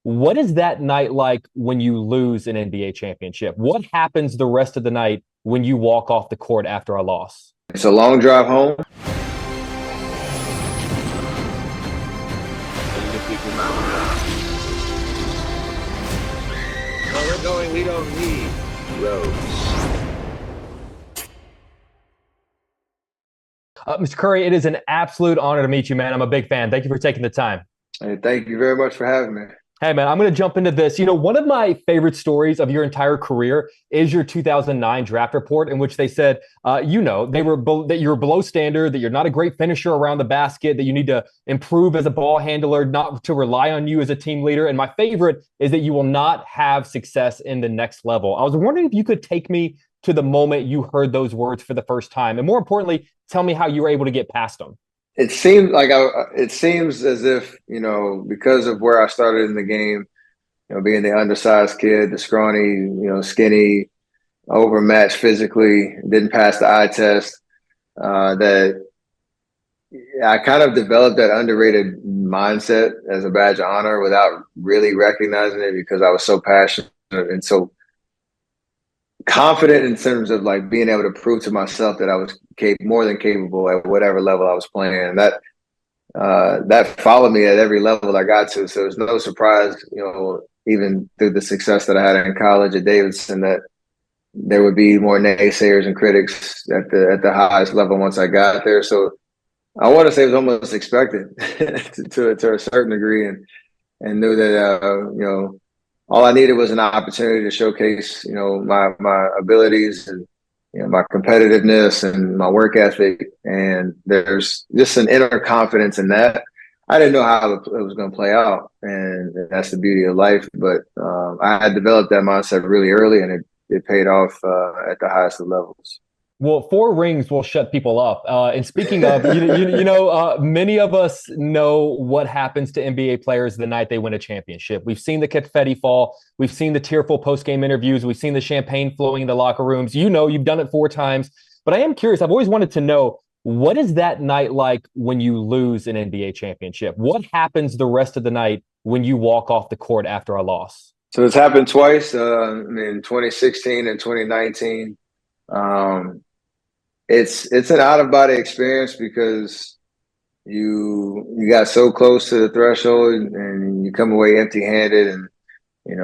What is that night like when you lose an NBA championship? What happens the rest of the night when you walk off the court after a loss? It's a long drive home. Where we're going, we don't need roads. Mr. Curry, it is an absolute honor to meet you, man. I'm a big fan. Thank you for taking the time. Hey, thank you very much for having me. Hey, man, I'm going to jump into this. One of my favorite stories of your entire career is your 2009 draft report, in which they said, that you were below standard, that you're not a great finisher around the basket, that you need to improve as a ball handler, not to rely on you as a team leader. And my favorite is that you will not have success in the next level. I was wondering if you could take me to the moment you heard those words for the first time, and more importantly, tell me how you were able to get past them. It seems as if, because of where I started in the game, being the undersized kid, the scrawny, skinny, overmatched physically, didn't pass the eye test, that I kind of developed that underrated mindset as a badge of honor without really recognizing it because I was so passionate and so confident in terms of like being able to prove to myself that I was more than capable at whatever level I was playing. That followed me at every level I got to. So it's no surprise, even through the success that I had in college at Davidson, that there would be more naysayers and critics at the highest level once I got there. So I want to say it was almost expected to a certain degree, and knew that all I needed was an opportunity to showcase my abilities and my competitiveness and my work ethic. And there's just an inner confidence in that. I didn't know how it was going to play out, and that's the beauty of life. But I had developed that mindset really early, and it paid off at the highest of levels. Well, four rings will shut people up. And speaking of, many of us know what happens to NBA players the night they win a championship. We've seen the confetti fall. We've seen the tearful post-game interviews. We've seen the champagne flowing in the locker rooms. You've done it four times. But I am curious. I've always wanted to know, what is that night like when you lose an NBA championship? What happens the rest of the night when you walk off the court after a loss? So it's happened twice, in 2016 and 2019. It's an out of body experience because you got so close to the threshold and you come away empty handed, and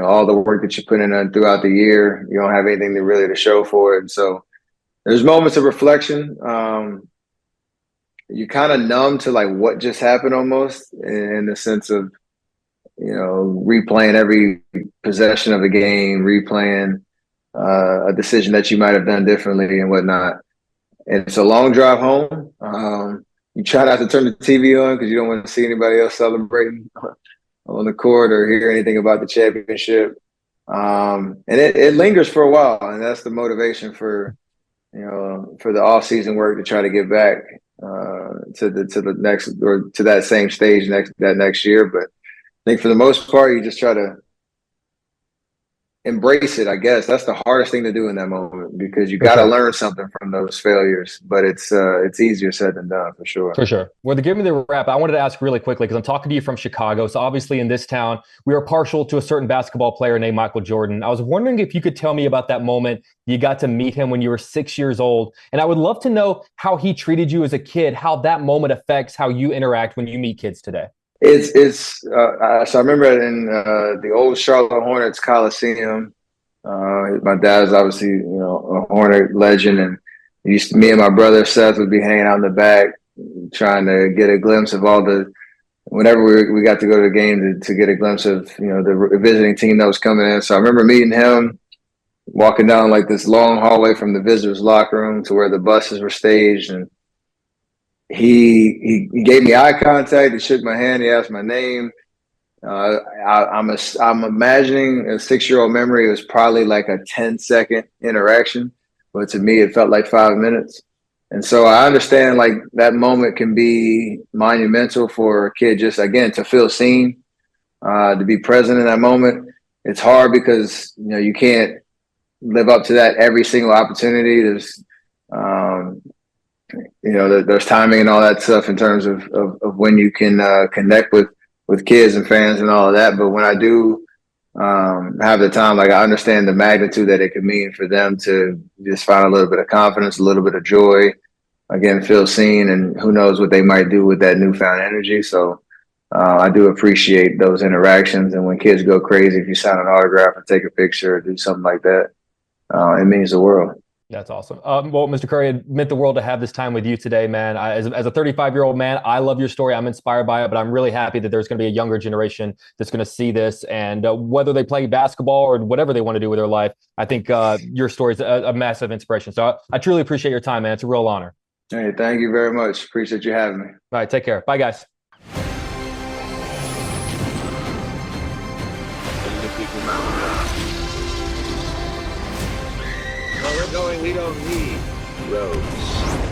all the work that you put in throughout the year, you don't have anything to show for it. And so there's moments of reflection. You kind of numb to like what just happened almost, in the sense of replaying every possession of a game, replaying a decision that you might have done differently and whatnot. And it's a long drive home. You try not to turn the TV on because you don't want to see anybody else celebrating on the court or hear anything about the championship. And it lingers for a while, and that's the motivation for the off-season work to try to get back to the next, or to that same stage next year. But I think for the most part, you just try to embrace it. I guess that's the hardest thing to do in that moment, because you got to learn something from those failures. But it's easier said than done, for sure. For sure. Well, to give me the wrap, I wanted to ask really quickly, because I'm talking to you from Chicago. So obviously in this town, we are partial to a certain basketball player named Michael Jordan. I was wondering if you could tell me about that moment you got to meet him when you were 6 years old. And I would love to know how he treated you as a kid, how that moment affects how you interact when you meet kids today. So I remember in the old Charlotte Hornets Coliseum. My dad's obviously a Hornet legend, and me and my brother Seth would be hanging out in the back, trying to get a glimpse of whenever we got to go to the game to get a glimpse of the visiting team that was coming in. So I remember meeting him, walking down like this long hallway from the visitors' locker room to where the buses were staged, and he gave me eye contact. He shook my hand. He asked my name. I'm imagining a 6-year-old memory. It was probably like a 10-second interaction, but to me, it felt like 5 minutes. And so I understand like that moment can be monumental for a kid, just again to feel seen, to be present in that moment. It's hard because you can't live up to that every single opportunity. There's timing and all that stuff in terms of when you can connect with with kids and fans and all of that. But when I do have the time, like I understand the magnitude that it could mean for them to just find a little bit of confidence, a little bit of joy, again, feel seen, and who knows what they might do with that newfound energy. So I do appreciate those interactions. And when kids go crazy, if you sign an autograph or take a picture or do something like that, it means the world. That's awesome. Well, Mr. Curry, it meant the world to have this time with you today, man. As a 35-year-old man, I love your story. I'm inspired by it, but I'm really happy that there's going to be a younger generation that's going to see this. And whether they play basketball or whatever they want to do with their life, I think your story is a massive inspiration. So I truly appreciate your time, man. It's a real honor. Hey, thank you very much. Appreciate you having me. All right, take care. Bye, guys. Where we're going, we don't need roads.